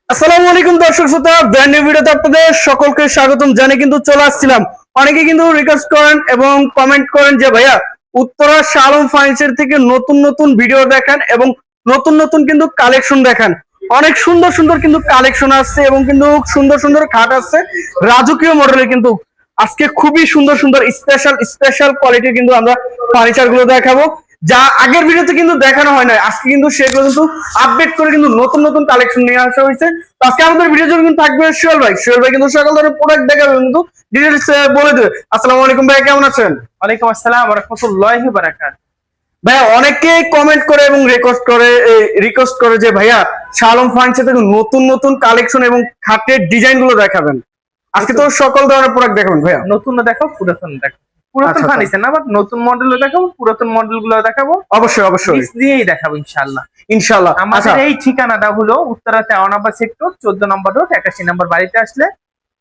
আসসালামু আলাইকুম দর্শক শ্রোতা, ব্র্যান্ড নিউ ভিডিওতে আপনাদের সকলকে স্বাগতম জানিয়ে কিন্তু চলে আসছিলাম। অনেকে কিন্তু রিকোয়েস্ট করেন এবং কমেন্ট করেন যে ভাইয়া উত্তরা শালম ফার্নিচার থেকে নতুন নতুন ভিডিও দেখান এবং নতুন নতুন কিন্তু কালেকশন দেখান। অনেক সুন্দর সুন্দর কিন্তু কালেকশন আসছে এবং কিন্তু সুন্দর সুন্দর খাট আসছে রাজকীয় মডেলের। কিন্তু আজকে খুবই সুন্দর সুন্দর স্পেশাল স্পেশাল কোয়ালিটির কিন্তু আমরা ফার্নিচার গুলো দেখাবো, যা আগের ভিডিওতে কিন্তু দেখানো হয় না। আজকে কিন্তু সেগুলো কিন্তু আপডেট করে কিন্তু নতুন নতুন কালেকশন নিয়ে আসা হয়েছে। তো আজকে আমাদের ভিডিও জন্য কিন্তু থাকবে সোহেল ভাই কিন্তু সকল ধরনের প্রোডাক্ট দেখাবে, কিন্তু ডিটেলস বলে দেবে। আসসালামু আলাইকুম ভাই, কেমন আছেন? ওয়ালাইকুম আসসালাম ওয়া রাহমাতুল্লাহি ওয়া বারাকাতুহু। ভাইয়া অনেকে কমেন্ট করে এবং রিকোয়েস্ট করে যে ভাইয়া শালম ফার্নিচার থেকে নতুন নতুন কালেকশন এবং খাটের ডিজাইন গুলো দেখাবেন। আজকে তো সকল ধরনের প্রোডাক্ট দেখাবেন ভাইয়া। নতুন দেখাও, পুরাতন দেখাও। পুরাতন আচ্ছা, ফার্নিচার না, বাট নতুন মডেলও দেখাবো, পুরাতন মডেল গুলো দেখাবো। অবশ্যই অবশ্যই মিক্স দিয়েই দেখাবো ইনশাআল্লাহ। ইনশাআল্লাহ। আমাদের এই ঠিকানাটা হলো উত্তরা 53 নম্বর সেক্টর, 14 নম্বর রোড, 81 নম্বর বাড়িতে আসলে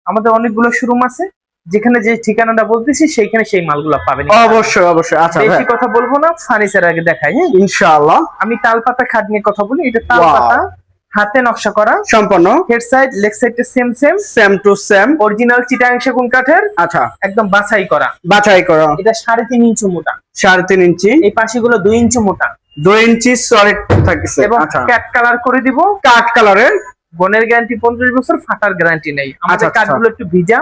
আমাদের অনেকগুলো শোরুম আছে। যেখানে যে ঠিকানাটা বলতেছি সেইখানে সেই মালগুলো পাবেন। অবশ্যই অবশ্যই। আচ্ছা ভাই, বেশি কথা বলবো না, ফার্নিচার আগে দেখাই। হ্যাঁ ইনশাআল্লাহ। আমি তালপাতা খাট নিয়ে কথা বলি। এটা তালপাতা, হাতে নকশা করা, সম্পূর্ণ হেড সাইড লেগ সাইডটা same same to same, original Chittagong সেগুন কাঠের। আচ্ছা, একদম বাছাই করা। এটা 3.5 ইঞ্চি মোটা, 3.5 ইঞ্চি। এই পাশেগুলো 2 ইঞ্চি মোটা, 2 ইঞ্চি সলিড থাকছে। এবং আচ্ছা, ক্যাট কালার করে দিব। কাঠ কালারের, বনের গ্যারান্টি 15 বছর, ফাটার গ্যারান্টি নেই। আমাদের আচ্ছা। কাঠগুলো একটু ভিজা।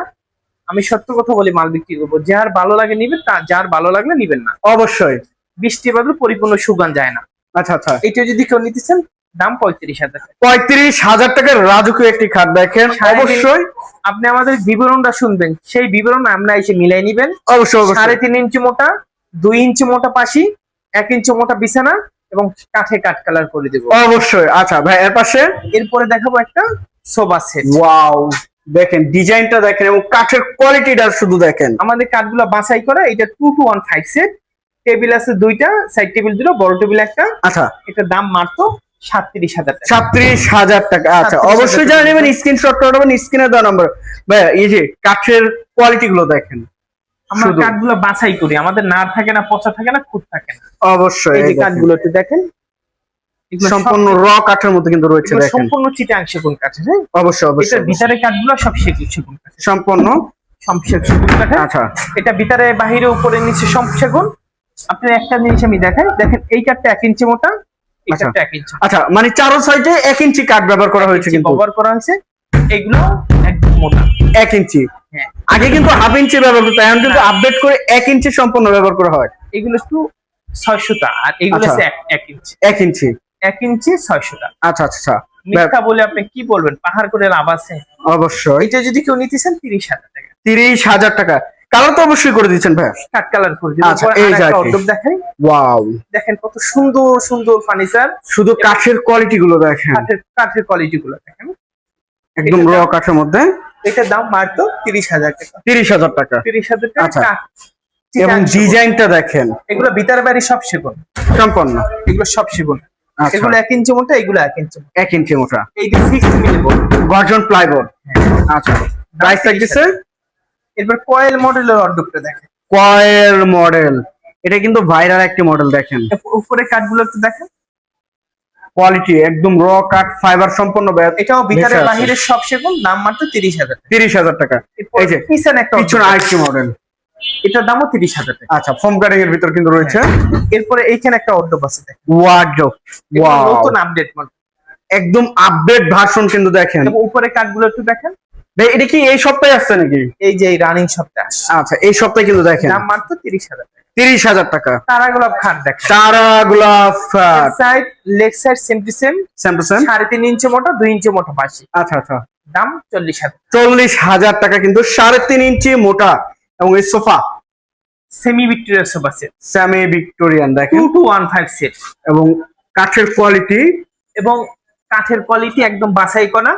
আমি সত্য কথা বলি, মাল বিক্রি করবো, যার ভালো লাগে নিবেন, যার ভালো লাগলে নিবেন না। অবশ্যই বৃষ্টি বাদল পরিপূর্ণ সুগান যায় না। আচ্ছা আচ্ছা। এটা যদি কেউ নিতেছেন, দাম 35,000 টাকা। 35,000 টাকার রাজকীয় একটি খাট দেখেন। অবশ্যই আপনি আমাদের বিবরণটা শুনবেন, সেই বিবরণ আমরা এসে মিলাই নিবেন। অবশ্যই 3.5 ইঞ্চি মোটা, 2 ইঞ্চি মোটা পাশি, 1 ইঞ্চি মোটা বিছানা, এবং কাঠে কাঠ কালার করে দেবো। অবশ্যই। আচ্ছা ভাই, এর পাশে এরপরে দেখাবো একটা সোফা সেট। ওয়াও, দেখেন ডিজাইনটা দেখেন এবং কাঠের কোয়ালিটিটা শুধু দেখেন। আমাদের কাঠগুলো বাছাই করা। এটা 2-to-1 সেট। টেবিল আছে দুইটা, সাইড টেবিল দুটো, বড় টেবিল একটা। আচ্ছা, এটার দাম মাত্র 37,000 টাকা। 37,000 টাকা। আচ্ছা, 37,000 অবশ্যই যারা নেবেন স্ক্রিনশট করবেন, স্ক্রিনে দেওয়া নাম্বার। ভাই এই যে কাঠের কোয়ালিটি গুলো দেখেন। আমরা কাঠগুলো বাছাই করি, আমাদের নাড় থাকে না, পচা থাকে না, খুঁত থাকে না। অবশ্যই এই যে কাঠগুলো একটু দেখেন, সম্পূর্ণ র কাঠের মধ্যে কিন্তু রয়েছে দেখেন। সম্পূর্ণ চিটাং সেগুন কাঠের। হ্যাঁ, অবশ্যই অবশ্যই। এটার ভিতরে কাঠগুলো সব সেগুন কাঠের, সম্পূর্ণ সেগুন কাঠের। আচ্ছা, এটা ভিতরে বাহিরে উপরে নিচে সব সেগুন। আপনি একটা জিনিস আমি দেখাই, দেখেন এই কাঠটা 1 ইঞ্চি মোটা, এই কাঠটা 1 ইঞ্চি। আচ্ছা, মানে চারো সাইডে 1 ইঞ্চি কাঠ ব্যবহার করা হয়েছে, কিন্তু ব্যবহার করা হয়েছে। এগুলো একদম মোটা 1 ইঞ্চি। হ্যাঁ, আগে কিন্তু হাফ ইঞ্চি ব্যবহার করতো, এখন কিন্তু আপডেট করে 1 ইঞ্চি সম্পূর্ণ ব্যবহার করা হয়। এগুলো একটু 600 টাকা, আর এগুলো আচ্ছা। 1 ইঞ্চি। 1 ইঞ্চি 1 ইঞ্চি 600 টাকা। আচ্ছা আচ্ছা। মিথ্যা বলে আপনি কি বলবেন, পাহাড় করে লাভ আছে। অবশ্যই। এটা যদি কেউ নিতে চান 30,000 টাকা। 30,000 টাকা। কালার তো অবশ্যই করে দিচ্ছেন ভাই। কাট কালার করে দিব। আচ্ছা, এই যে অর্ডব দেখাই। ওয়াও, দেখেন কত সুন্দর সুন্দর ফার্নিচার। শুধু কাঠের কোয়ালিটি গুলো দেখেন, কাঠের কোয়ালিটি গুলো দেখেন, একদম র কাঠের মধ্যে। এটার দাম মাত্র 30,000 টাকা। 30,000 টাকা। 30,000 টাকা। আচ্ছা, কাঠ, এবং ডিজাইনটা দেখেন, এগুলো ভিতর বাইরে সব সেগুন সম্পূর্ণ। এগুলো সব সেগুন। আচ্ছা, এগুলো 1 ইঞ্চি মোটা, এগুলো 1 ইঞ্চি মোটা। 1 ইঞ্চি মোটা। এই যে 6 মিলি বোর্ড, গর্জন প্লাইবোর্ড। আচ্ছা, প্রাইস থাকতেছে। এরপর কয়েল মডেলের অর্ডারটা দেখেন। কয়েল মডেল, এটা কিন্তু ভাইরাল একটি মডেল দেখেন। উপরে কাঠগুলো একটু দেখেন, কোয়ালিটি একদম র কাঠ ফাইবার সম্পন্ন। এটাও ভিতরে বাহিরে সব সেগুন। দাম মাত্র 30,000 টাকা। 30,000 টাকা। এই যে পিছনে একটা পিছনে আরেকটি মডেল, এটার দামও 30,000 টাকা। আচ্ছা, ফোম কাটিং এর ভিতর কিন্তু রয়েছে। এরপরে এইখানে একটা অর্ডব আছে দেখেন, ওয়ার্ডরোব। এগুলো ওয়াও, নতুন আপডেট মডেল, একদম আপডেট ভার্সন কিন্তু দেখেন। এবং উপরে কাঠগুলো একটু দেখেন। ভাই এটা কি এই সপ্তাহে আসছে নাকি? এই যে এই রানিং সপ্তাহে আসছে। আচ্ছা, এই সপ্তাহে কিন্তু দেখেন। দাম মাত্র 30,000 টাকা। 30,000 টাকা। তারা গোলাপ খাট দেখেন, সারা গোলাপ side leg side same to same, 3.5 ইঞ্চি মোটা, 2 ইঞ্চি মোটা পাশে। আচ্ছা আচ্ছা। দাম 40,000। 40,000 টাকা কিন্তু 3.5 ইঞ্চি মোটা। এবং এই sofa semi Victoria sofa set, semi Victorian দেখেন, 2-to-1 সেট। এবং কাঠের কোয়ালিটি, এবং কাঠের কোয়ালিটি একদম বাছাই করা।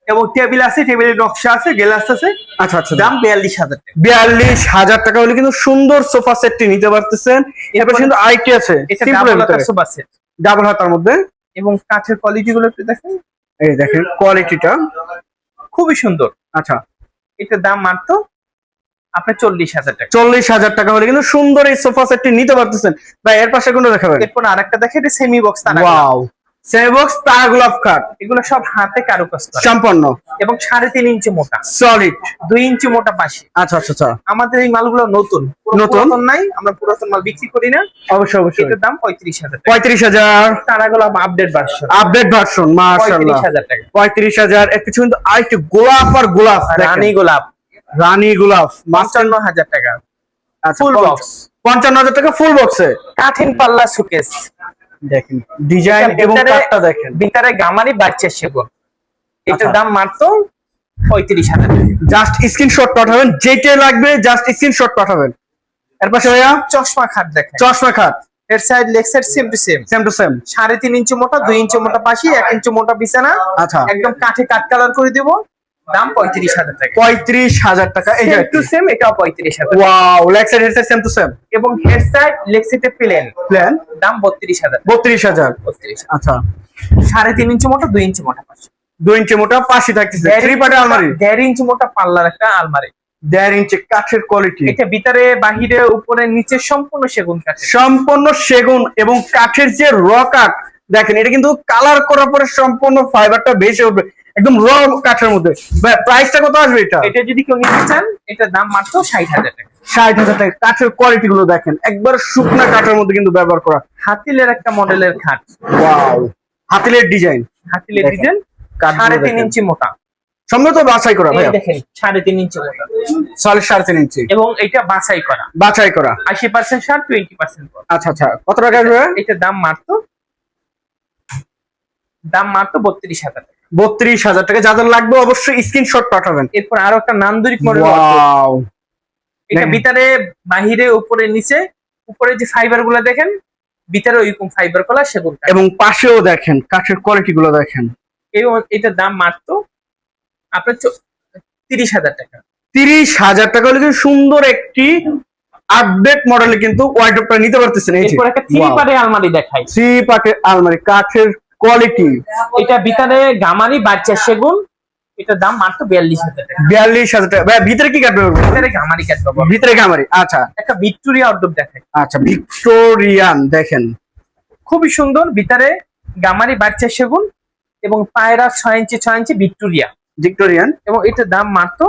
এবং টেবিল আছে, টেবিলের নকশা আছে, গ্লাস আছে। আচ্ছা আচ্ছা। দাম 42,000 টাকা। 42,000 টাকা হলে কিন্তু সুন্দর সোফা সেটটি নিতে পারতেছেন। এরপর কিন্তু আরেকটি আছে এটা সিম্পলের ডাবল ভিতরে, সোফা সেট, ডাবল হাতার মধ্যে। এবং কাঠের কোয়ালিটি গুলো একটু দেখেন, এই দেখেন কোয়ালিটিটা খুবই সুন্দর। আচ্ছা, এটার দাম মাত্র আপনার 40,000 টাকা। 40,000 টাকা হলে কিন্তু সুন্দর এই সোফা সেটটি নিতে পারতেছেন। ভাই এর পাশে কোনটা দেখাবেন? এরপর আরেকটা দেখে, এটা semi box. Wow, semi box তারা গোলাপ খাট এগুলো সব হাতে কারুকাজ করা সম্পন্ন এবং 3.5 ইঞ্চি মোটা, সলিড। 2 ইঞ্চি মোটা পাশে। আচ্ছা আচ্ছা আচ্ছা, আমাদের এই মালগুলো নতুন, নতুন? পুরাতন নাই, আমরা পুরাতন মাল বিক্রি করি না। অবশ্যই অবশ্যই। এটার দাম 35,000 টাকা। 35,000 তারাগুলো আপডেট ভার্সন, আপডেট ভার্সন, মাশাআল্লাহ। 35,000 টাকা। 35,000 এর কিছু কিন্তু আরেকটি গোলাপ আর গোলাপ রানী গোলাপ রানী গোলাপ 55,000 টাকা। আচ্ছা, ফুল বক্স 55,000 টাকা ফুল বক্সে। কাঠিন পাল্লা সুকেস দেখেন ডিজাইন এবং কাটটা দেখেন। ভিতরে গামারি বাচ্চা সেগুন। এটার আচ্ছা। দাম মাত্র 35,000 টাকা। জাস্ট স্ক্রিনশট পাঠাবেন, যেটা লাগবে জাস্ট স্ক্রিনশট পাঠাবেন। এর পাশে ভাইয়া চশমা খাট দেখেন, চশমা খাট এর side leg side same to same, same to same. 3.5 ইঞ্চি মোটা, 2 ইঞ্চি মোটা পাশি, 1 ইঞ্চি মোটা বিছানা। আচ্ছা, একদম কাঠে কাট কালার করে দেব। দাম 35,000 টাকা। 35,000 টাকা। এই যে সেম টু সেম, এটাও 35,000। Wow, leg side head side same to same এবং হেড সাইড লেগ সাইডে প্লেন, প্ল্যান। দাম 32,000। 32,000। 32,000। আচ্ছা, 3.5 ইঞ্চি মোটা, 2 ইঞ্চি মোটা পাশি, 2 ইঞ্চি মোটা পাশে থাকতেছে। 3 পার্টের আলমারি, 1.5 ইঞ্চি মোটা পাল্লার একটা আলমারি। 1.5 ইঞ্চি কাঠের কোয়ালিটি, এটা ভিতরে বাহিরে উপরে নিচে সম্পূর্ণ সেগুন কাঠ। সম্পূর্ণ সেগুন এবং কাঠের যে র কাঠ দেখেন, এটা কিন্তু কালার করার পরে সম্পূর্ণ ফাইবারটা বেশি উঠবে, একদম র কাঠের মধ্যে। প্রাইসটা কত আসবে এটা? এটা যদি কেউ নিতে চান, এটার দাম মাত্র 60,000 টাকা। 60,000 টাকা। কাঠের কোয়ালিটি গুলো দেখেন, একবার শুকনা কাঠের মধ্যে কিন্তু ব্যবহার করা। হাতিলের একটা মডেলের খাট, ওয়াও, হাতিলের ডিজাইন, হাতিলের দেখেন, ডিজাইন, কাঠগুলো 3.5 দেখেন। ইঞ্চি মোটা। সম্ভবত বাছাই করা এই ভাইয়া, দেখেন 3.5 ইঞ্চি মোটা, সলিড 3.5 ইঞ্চি এবং এটা বাছাই করা, বাছাই করা। 80% শার্ট, 20% পর। আচ্ছা আচ্ছা, কত টাকা আসবে? এটার দাম মাত্র 32,000 টাকা। 32,000 টাকা। যাদের লাগবে অবশ্যই স্ক্রিনশট পাঠাবেন। এরপর আরো একটা নান্দনিক মডেল, ওয়াও, এটা দেখেন। ভিতরে বাহিরে উপরে নিচে, উপরে যে ফাইবার গুলো দেখেন, ভিতরে ওইরকম ফাইবার করা সেগুন কাঠ। এবং পাশেও দেখেন কাঠের কোয়ালিটি গুলো দেখেন। এটার দাম মাত্র আপনার 30,000 টাকা। 30,000 টাকা হলে কিন্তু সুন্দর একটি আপডেট মডেলে কিন্তু ওয়ার্ডরোবটা নিতে পারতেছেন। এই যে এরপর একটা 3 পার্টের আলমারি দেখাই। 3 পার্টের আলমারি, কাঠের কোয়ালিটি। এটা ভিতরে গামারি বাচ্চা সেগুন। এটার দাম মাত্র 42,000 টাকা। 42,000 টাকা। ভাই ভিতরে কি কাঠ ব্যবহার করবেন? ভিতরে গামারি কাঠ পাবো। ভিতরে কামারি। আচ্ছা একটা ভিক্টোরিয়া অর্ডব দেখাই, আচ্ছা, ভিক্টোরিয়ান দেখেন, খুবই সুন্দর। ভিতরে গামারি বাচ্চা সেগুন এবং পায়রা 6 ইঞ্চি 6 ইঞ্চি ভিক্টোরিয়া, ভিক্টোরিয়ান। এবং এটার দাম মাত্র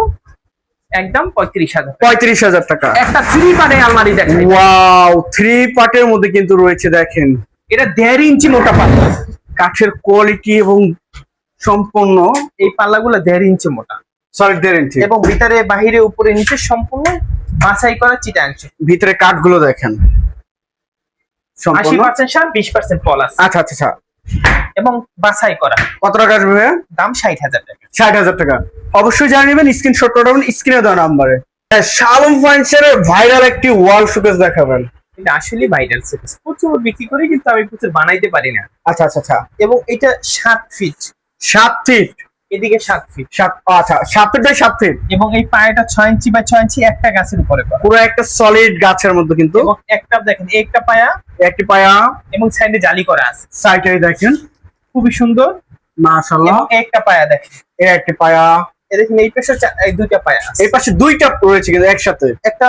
একদম 35,000 টাকা। 35,000 টাকা। একটা 3 পার্টের আলমারি দেখাই। ওয়াও, 3 পার্টের মধ্যে কিন্তু রয়েছে দেখেন। এটা 1.5 ইঞ্চি মোটা পাল্লা, কাঠের কোয়ালিটি এবং সম্পূর্ণ এই পাল্লাগুলো 1.5 ইঞ্চি মোটা, সলিড 1.5 ইঞ্চি এবং ভিতরে বাহিরে উপরে নিচে সম্পূর্ণ বাছাই করা চিটাংশ। ভিতরে কাঠগুলো দেখেন সম্পূর্ণ। 80% শার্ট, 20% পলাশ, আচ্ছা আচ্ছা আচ্ছা, এবং বাছাই করা। কত টাকা আসবে ভাইয়া? দাম 60,000 টাকা। 60,000 টাকা। অবশ্যই জানিয়ে নেবেন, স্ক্রিনশট পাঠাবেন স্ক্রিনে দেওয়া নাম্বারে। শালম ফার্নিচারে ভাইরাল একটি ওয়াল শোকেস দেখাবেন। এটা আসলে ভাইরাল সেট, প্রচুর বিক্রি করি, কিন্তু আমি প্রচুর বানাইতে পারি না। আচ্ছা আচ্ছা আচ্ছা, এবং এটা 7 ফিট, 7 ফিট, এদিকে 7 ফিট, 7, আচ্ছা 7 ফিট বাই 7 ফিট। এবং এই পায়াটা 6 ইঞ্চি বাই 6 ইঞ্চি একটা গাছের উপরে করা। পুরো একটা সলিড গাছের মধ্যে কিন্তু। এবং একটা দেখেন, একটা পায়া একটি পায়া, এবং সাইডে জালি করা আছে, সাইডে দেখেন খুবই সুন্দর। মাশাআল্লাহ। এবং একটা পায়া দেখেন, এই একটি পায়া, এই দেখেন এই পাশে এই দুইটা পায়া আছে। এই পাশে দুইটা রয়েছে কিন্তু একসাথে। একটা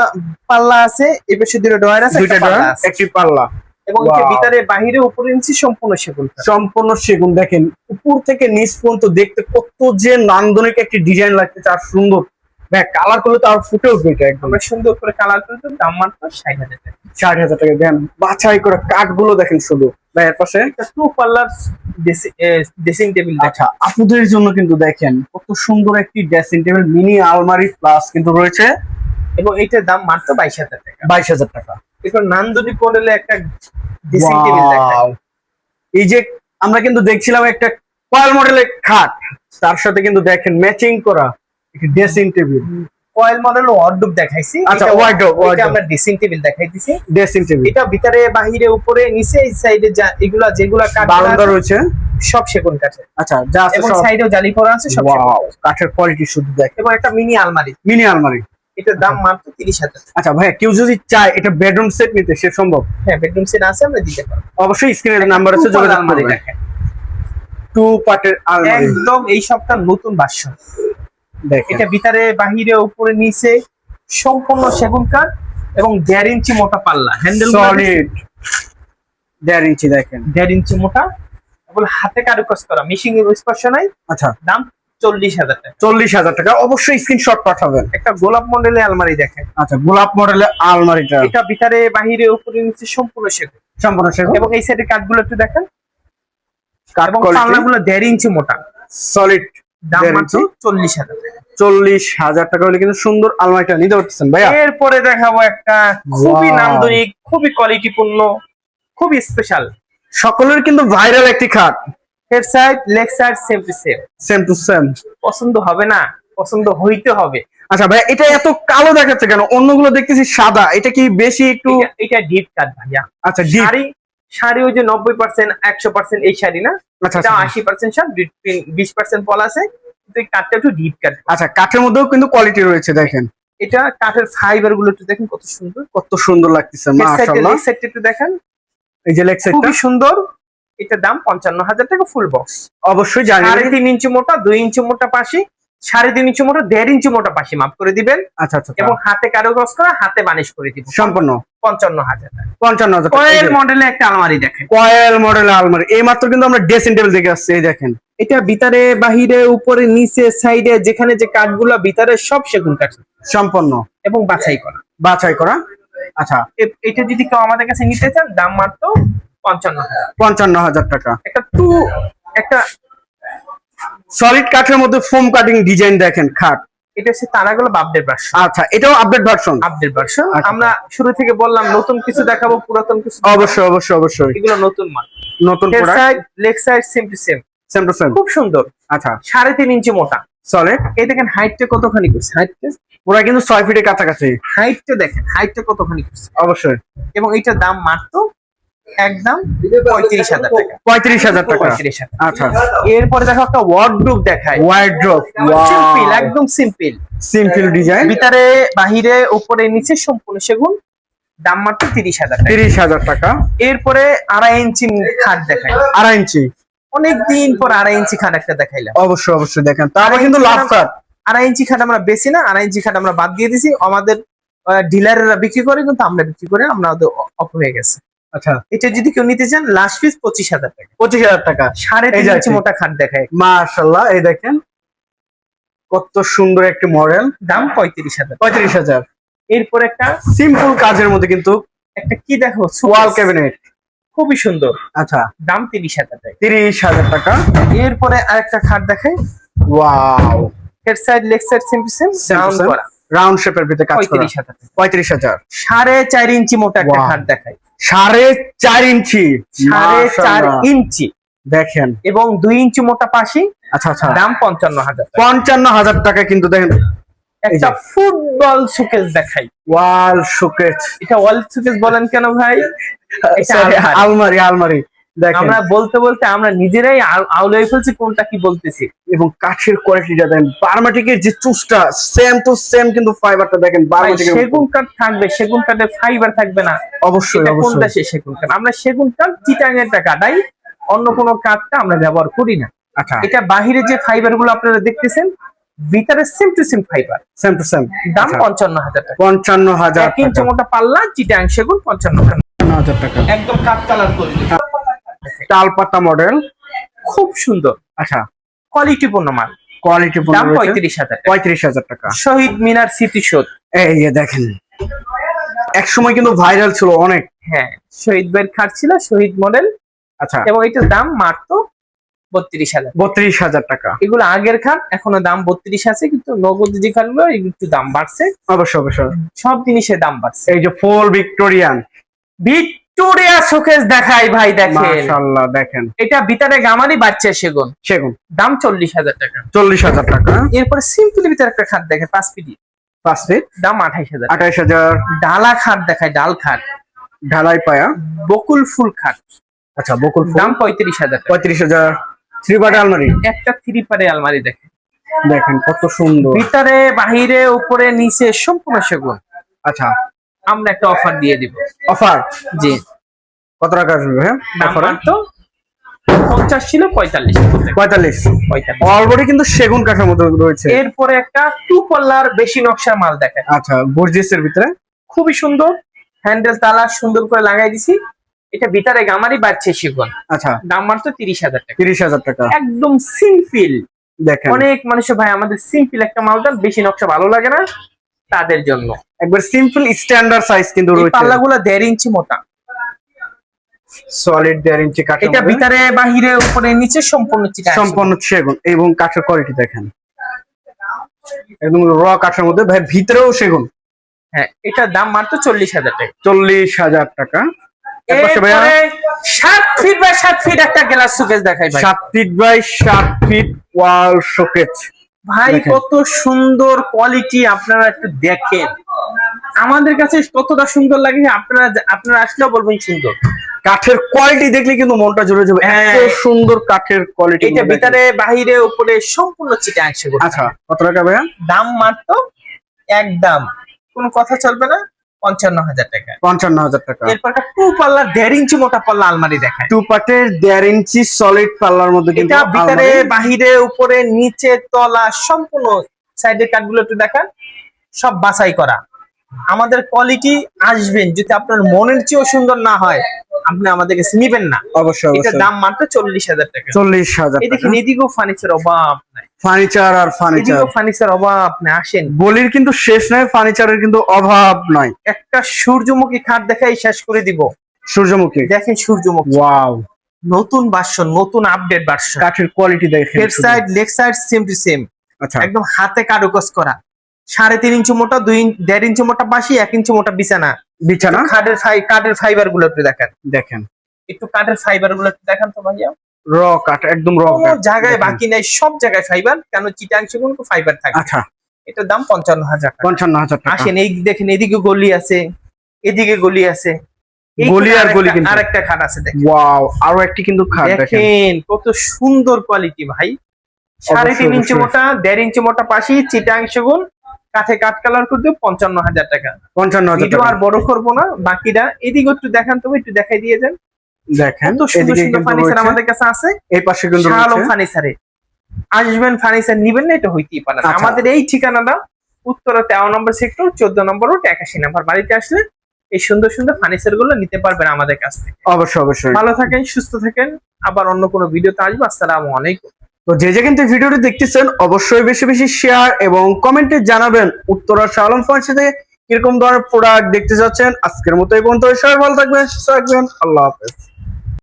পাল্লা আছে, এই পাশে দুটো ডয়ার আছে, দুইটা একটা পাল্লা ডোর, আছে। একটি পাল্লা, এবং এর Wow. ভিতরে বাহিরে উপরে নিচে সম্পূর্ণ সেগুন কাঠ। সম্পূর্ণ সেগুন। দেখেন উপর থেকে নিচ পর্যন্ত দেখতে কত যে নান্দনিক একটি ডিজাইন লাগতেছে, আর সুন্দর। ভাই কালার করলে তো আর ফুটে উঠবে এটা একদম। আমরা সুন্দর করে কালার করে দেব, দাম মাত্র 60,000 টাকা। 60,000 টাকা দেন। বাছাই করে কাঠগুলো দেখেন শুধু। ভাই এর পাশে একটা 2 পাল্লার ড্রেসিং টেবিল দেখা। আচ্ছা, আপুদের জন্য কিন্তু দেখেন কত সুন্দর একটি ড্রেসিং টেবিল, মিনি আলমারি প্লাস কিন্তু রয়েছে, এবং এটার দাম মাত্র 22,000 টাকা। 22,000 টাকা। এরপর নান্দনিক মডেলে একটা ড্রেসিং টেবিল দেখা। Wow! এই যে আমরা কিন্তু দেখছিলাম একটা কয়েল মডেলের খাট, তার সাথে কিন্তু দেখেন ম্যাচিং করা একটি dressing table. Coil model wardrobe দেখাইছি। আচ্ছা, এটা ওয়ার্ডরোব, এটা আমরা ড্রেসিং টেবিল দেখাইতেছি। ড্রেসিং টেবিল এটা ভিতরে বাহিরে উপরে নিচে এই সাইডে এগুলা যেগুলা কাঠ বারান্দা রয়েছে। সব সেগুন কাঠের, আচ্ছা, যা আছে এবং সব। সাইডেও জালি করা আছে সব সেগুন। ওয়াও, কাঠের কোয়ালিটি শুধু দেখেন। এবং একটা মিনি আলমারি, মিনি আলমারি। এটার দাম মাত্র 30,000 টাকা। আচ্ছা ভাইয়া, কেউ যদি চায় এটা বেডরুম সেট নিতে, সে সম্ভব? হ্যাঁ, বেডরুম সেট আছে, আমরা দিতে পারবো। অবশ্যই স্ক্রিনের নাম্বার আছে, যোগাযোগ আলমারি করবেন। দেখেন, 2 পার্টের আলমারি একদম এই সবটা নতুন ভার্সন। দেখেন। এটা ভিতরে বাহিরে উপরে নিচে সম্পূর্ণ সেগুন কাঠ, এবং 1.5 ইঞ্চি মোটা পাল্লা, হ্যান্ডেল সলিড 1.5 ইঞ্চি দেখেন। 1.5 ইঞ্চি মোটা, এগুলো হাতে কারুকাজ করা, মেশিং এর স্পর্শ নাই। আচ্ছা, দাম 40,000 টাকা। 40,000 টাকা। অবশ্যই স্ক্রিনশট পাঠাবেন। একটা গোলাপ মডেলের আলমারি দেখেন। আচ্ছা, গোলাপ মডেলের আলমারিটা এটা ভিতরে বাহিরে উপরে নিচে সম্পূর্ণ সেগুন। সম্পূর্ণ সেগুন। এবং এই সাইডে কাঠগুলো একটু দেখেন, কাঠ এবং কোয়ালিটি পাল্লাগুলো 1.5 ইঞ্চি মোটা। সলিড। দাম মাত্র 40,000 টাকা। 40,000 টাকা হলে কিন্তু সুন্দর আলমারিটা নিতে পারতেছেন ভাইয়া। এরপরে দেখাবো একটা খুবই Wow! নান্দনিক, খুবই কোয়ালিটিপূর্ণ, খুবই স্পেশাল। সকলের কিন্তু ভাইরাল একটি খাট। Head side leg side same to same. Same to same. পছন্দ হবে না, পছন্দ হইতে হবে। আচ্ছা ভাই, এটা এত কালো দেখাচ্ছে কেন? অন্যগুলো দেখতেছি সাদা, এটা কি বেশি একটু? এটা ডিপ কাট ভাইয়া। আচ্ছা, ডিপ। শাড়ি ওই যে 90% 100% এই শাড়ি না, আচ্ছা, এটা আচ্ছা। 80% শাড়ি, 20% পল আছে, কিন্তু এই কাঠটা একটু ডিপ কাট। আচ্ছা, কাঠের মধ্যেও কিন্তু কোয়ালিটি রয়েছে, দেখেন। এটা কাঠের ফাইবার গুলো একটু দেখেন কত সুন্দর, কত সুন্দর লাগতেছে মাশাআল্লাহ। লেগ সাইডটা একটু দেখেন, এই যে লেগ সাইডটা খুবই সুন্দর। এটা দাম 55,000 টাকা ফুল বক্স। অবশ্যই জানেন। 3.5 ইঞ্চি মোটা, 2 ইঞ্চি মোটা পাশি, 3.5 ইঞ্চি মোটা, 1.5 ইঞ্চি মোটা পাশি মাপ করে দিবেন। আচ্ছা, আচ্ছা। এবং হাতে কারুকাজ করা, হাতে বানিশ করে দিব। সম্পূর্ণ 55,000 টাকা। 55,000 টাকা। কয়েল মডেলে একটা আলমারি দেখেন। কয়েল মডেলের আলমারি, এই মাত্র কিন্তু আমরা ড্রেসিং টেবিল দেখে আসছি, এই দেখেন। এটা ভিতরে বাহিরে উপরে নিচে সাইডে যেখানে যে কাঠগুলো ভিতরে সব সেগুন কাঠ সম্পূর্ণ এবং বাছাই করা। বাছাই করা। আচ্ছা, এটা যদি কেউ আমাদের কাছে নিতে চান, দাম মাত্র 55,000। 55,000 টাকা। একটা সলিড কাঠের মধ্যে ফোম কাটিং ডিজাইন দেখেন খাট। এটা হচ্ছে তারাগুলো আপডেট ভার্সন। আচ্ছা, এটাও আপডেট ভার্সন। Update version. আচ্ছা। আমরা শুরু থেকে বললাম নতুন কিছু দেখাবো, পুরাতন কিছু দেখাবো। অবশ্যই, অবশ্যই, অবশ্যই। এগুলো নতুন মাল। নতুন head product. Side leg side same to same. Same to same. খুব সুন্দর। আচ্ছা, 3.5 ইঞ্চি মোটা। সলিড। এই দেখেন হাইটটা কতখানি করছে, হাইটটা পুরো কিন্তু 6 ফিটের কাছাকাছি। হাইটটা দেখেন, হাইটটা কতখানি করছে। অবশ্যই। এবং এটার দাম মাত্র একদম 35,000 টাকা। 35,000 টাকা। 35,000। আচ্ছা, এরপরে দেখো একটা ওয়ার্ডরোব দেখায়। ওয়ার্ড্রোব। সিম্পল, একদম সিম্পল। Simple design. ভিতরে বাহিরে উপরে নিচে সম্পূর্ণ সেগুন। দাম মাত্র 30,000 টাকা। 30,000 টাকা। এরপরে 2.5 ইঞ্চি খাট দেখায়। 2.5 ইঞ্চি। অনেকদিন পর 2.5 ইঞ্চি খাট একটা দেখাইলাম। অবশ্যই, অবশ্যই দেখেন। তারপর কিন্তু লাভ কাট। 2.5 ইঞ্চি খাট আমরা বেশি না, 2.5 ইঞ্চি খাট আমরা বাদ দিয়ে দিছি। আমাদের ডিলাররা বিক্রি করে, কিন্তু আমরা বিক্রি করে আমাদের অফ হয়ে গেছে। আচ্ছা, এটা যদি কেউ নিতে চান, লাস্ট পিস 25,000 টাকা। 25,000 টাকা। 3.5 ইঞ্চি মোটা খাট দেখায়। মাশাআল্লাহ, এই দেখেন কত সুন্দর একটি মডেল। দাম 35,000। 35,000। এরপর একটা সিম্পল কাজের মধ্যে কিন্তু কি দেখো, ওয়াল ক্যাবিনেট। খুবই সুন্দর। আচ্ছা, দাম 30,000 টাকা। 30,000 টাকা। এরপরে আরেকটা খাট দেখাই। Wow. Head side leg side same to same, round করা, রাউন্ড শেপের ভিতরে কাজ করা। 35,000 টাকা। 35,000। 4.5 ইঞ্চি মোটা একটা Wow! খাট দেখাই। 4.5 ইঞ্চি। 4.5 ইঞ্চি দেখেন। এবং 2 ইঞ্চি মোটা পাশি। আচ্ছা, আচ্ছা। দাম 55,000 টাকা। 55,000 টাকা কিন্তু দেখেন। একটা ফুটবল শোকেস দেখাই। ওয়াল শোকেস। এটা ওয়াল শোকেস বলেন কেন ভাই? এটা আলমারি। আলমারি, আলমারি দেখেন। আমরা বলতে বলতে আমরা নিজেরাই আউলাই ফেলছি কোনটা কি বলতেছি। এবং কাঠের কোয়ালিটিটা দেখেন, বার্মাটিকের যে চুসটা সেম টু সেম, কিন্তু ফাইবারটা দেখেন ভাই, বার্মাটিকের। সেগুন কাঠ থাকবে, সেগুন কাঠের ফাইবার থাকবে না। অবশ্যই, এটা কোন অবশ্যই। দেশে সেগুন কাঠ? আমরা সেগুন কাঠ চিটাঙের টাকা কাটাই, অন্য কোনো কাঠটা আমরা ব্যবহার করি না। আচ্ছা, এটা বাহিরে যে ফাইবার গুলো আপনারা দেখতেছেন, ভিতরে same to same fibre. Same to same. দাম 55,000 টাকা। 55,000 1 ইঞ্চি টাকা। মোটা পাল্লা চিটাং সেগুন 55,000 টাকা। একদম কাঠ কালার করে দিবে। তালপাতা মডেল। খুব সুন্দর আচ্ছা, কোয়ালিটিপূর্ণ মাল। কোয়ালিটি দাম 35,000 টাকা। 35,000 টাকা। শহীদ মিনার স্মৃতিসৌধ। এই যে দেখেন, এক সময় কিন্তু ভাইরাল ছিল অনেক। হ্যাঁ, শহীদ ভাইয়ের খাট ছিল, শহীদ মডেল। আচ্ছা, এবং এটার দাম মাত্র 32,000। 32,000 টাকা। এগুলো আগের খাট, এখনো দাম 32 আছে, কিন্তু নগদ যে খাটগুলো একটু দাম বাড়ছে। অবশ্যই, অবশ্যই। সব জিনিসের দাম বাড়ছে। এই যে ফুল ভিক্টোরিয়ান ভিক্টোরিয়া শোকেস দেখাই ভাই, দেখেন। মাশাআল্লাহ দেখেন। এটা ভিতরে গামারি বাচ্চা সেগুন। সেগুন। দাম 40,000 টাকা। 40,000 টাকা। এরপরে সিম্পল ভিতরে একটা খাট দেখে 5 ফিট, 5 ফিট। দাম 28,000। 28,000। ডালা খাট দেখায়, ডাল খাট, ঢালাই পায়া। বকুল ফুল খাট। আচ্ছা, বকুল ফুল। দাম 35,000 টাকা। 35,000। 3 বাট আলমারি। একটা 3 পারে আলমারি দেখেন, দেখেন কত সুন্দর। ভিতরে বাহিরে উপরে নিচে সম্পূর্ণ সেগুন। আচ্ছা, আমরা একটা অফার দিয়ে দিব। অফার জি। কত টাকা আসবে হ্যাঁ? দাম অফারে মাত্র 50 ছিল, 45। 45। 45। অলরেডি কিন্তু সেগুন কাঠের মধ্যে রয়েছে। এরপরে একটা 2 পাল্লার বেশি নকশার মাল দেখেন। আচ্ছা, গর্জিয়াসের ভিতরে। খুবই সুন্দর, হ্যান্ডেল তালা সুন্দর করে লাগাই দিছি। এটা ভিতরে গামারি বাড়ছে শিকন। আচ্ছা, দাম মাত্র 30,000 টাকা। 30,000 টাকা। একদম সিম্পল। দেখেন অনেক মানুষের ভাই আমাদের সিম্পল একটা মাল দেন, বেশি নকশা ভালো লাগে না, তাদের জন্য একবার সিম্পল স্ট্যান্ডার্ড সাইজ কিন্তু এই রয়েছে। পাল্লাগুলো 1.5 ইঞ্চি মোটা। সলিড 1.5 ইঞ্চি কাঠের এটা মধ্যে। ভিতরে বাহিরে উপরে নিচে সম্পূর্ণ চিটা সম্পূর্ণ সেগুন এবং কাঠের কোয়ালিটি দেখেন একদম র কাঠের মধ্যে ভাই, ভিতরেও সেগুন। হ্যাঁ, এটার দাম মাত্র 40,000 টাকা। 40,000 টাকা। এরপরে ভাইয়া এরপরে 7 ফিট বাই 7 ফিট একটা গ্লাস শোকেস দেখাই ভাই। 7 feet by 7 feet wall showcase. ভাই দেখেন। কত সুন্দর কোয়ালিটি, আপনারা একটু দেখেন। আমাদের কাছে কতটা সুন্দর লাগে, আপনারা আসলেও বলবেন সুন্দর। কাঠের কোয়ালিটি দেখলে কিন্তু মনটা জুড়ে যাবে, হ্যাঁ। এত সুন্দর কাঠের কোয়ালিটি। এটা ভিতরে বাহিরে উপরে সম্পূর্ণ চিটা সেগুন। আচ্ছা, কত টাকা ভাইয়া? দাম মাত্র একদম কোনো কথা চলবে না, 55,000 টাকা। 55,000 টাকা। এরপর একটা 2 পাল্লা 1.5 ইঞ্চি মোটা পাল্লা আলমারি দেখায়। 2 পার্টের 1.5 ইঞ্চি সলিড পাল্লার মধ্যে কিন্তু এটা ভিতরে আলমারি। বাহিরে উপরে নিচে তলা সম্পূর্ণ সাইডের কাঠগুলো একটু দেখান, সব বাছাই করা। আমাদের কোয়ালিটি আসবেন, যদি আপনার মনের চেয়েও সুন্দর না হয় আপনি আমাদের কাছে নিবেন না। অবশ্যই এটা অবশ্যই। দাম মাত্র 40,000 টাকা। 40,000 এই টাকা। দেখেন এদিকেও ফার্নিচার অভাব নাই, ফার্নিচার আর ফার্নিচার, এদিকেও ফার্নিচার অভাব নাই। আসেন, গলির কিন্তু শেষ নাই, ফার্নিচারের কিন্তু অভাব নাই। একটা সূর্যমুখী খাট দেখাই শেষ করে দিব। সূর্যমুখী, দেখেন সূর্যমুখী ওয়াও, নতুন ভার্সন, নতুন আপডেট ভার্সন। কাঠের কোয়ালিটি দেখেন। Head side leg side same to same, আচ্ছা, একদম হাতে কারুকাজ করা। 3.5 ইঞ্চি মোটা, 1.5 ইঞ্চি মোটা বাসি, 1 ইঞ্চি মোটা বিছানা। বিছানা কাঠের ফাইবার গুলো একটু দেখেন, দেখেন, একটু কাঠের ফাইবার গুলো একটু দেখান তো ভাইয়া। র কাঠ, একদম র কোনো কাঠ জায়গায় দেখেন। বাকি নাই, সব জায়গায় ফাইবার। কেন চিটাং সেগুন ফাইবার থাকে। আচ্ছা, এটার দাম 55,000 টাকা। 55,000 টাকা। আসেন এই দেখেন, এদিকে গলি আছে, এদিকে গলি আছে, এই গলি আর গলি কিন্তু। আরেকটা খাট আছে দেখেন। ওয়াও, আরো একটি কিন্তু খাট দেখেন। দেখেন কত সুন্দর কোয়ালিটি ভাই। 3.5 ইঞ্চি অবশ্যই। মোটা, 1.5 ইঞ্চি মোটা পাশি, চিটাং সেগুন, কাঠে কাঠ কালার করে দিও 55,000 টাকা। 55,000 ভিডিও টাকা। আর বড় করবো না, বাকিটা এদিকে একটু দেখান, তবে একটু দেখাই দিয়ে যান। দেখেন কত সুন্দর এদিকে সুন্দর কিন্তু ফার্নিচার রয়েছে, আমাদের কাছে আছে। এই পাশে কিন্তু শাহ আলম রয়েছে। ফার্নিচারে আসবেন, ফার্নিচার নিবেন না এটা হইতেই পারে না। আচ্ছা। আমাদের এই ঠিকানাটা উত্তরা 13 নম্বর সেক্টর, 14 নম্বর রোড, 81 নম্বর বাড়িতে আসলে এই সুন্দর সুন্দর ফার্নিচার গুলো নিতে পারবেন আমাদের কাছ থেকে। অবশ্যই অবশ্যই। ভালো থাকেন, সুস্থ থাকেন, আবার অন্য কোনো ভিডিওতে আসবো। আসসালামু আলাইকুম। তো যে যেখান থেকে ভিডিওটি দেখতেছেন অবশ্যই বেশি বেশি শেয়ার এবং কমেন্টে জানাবেন উত্তরা শাহ আলম ফার্নিচার থেকে কিরকম ধরনের প্রোডাক্ট দেখতে যাচ্ছেন। আজকের মতো এই পর্যন্ত, সবাই ভালো থাকবেন, সুস্থ থাকবেন, আল্লাহ হাফেজ।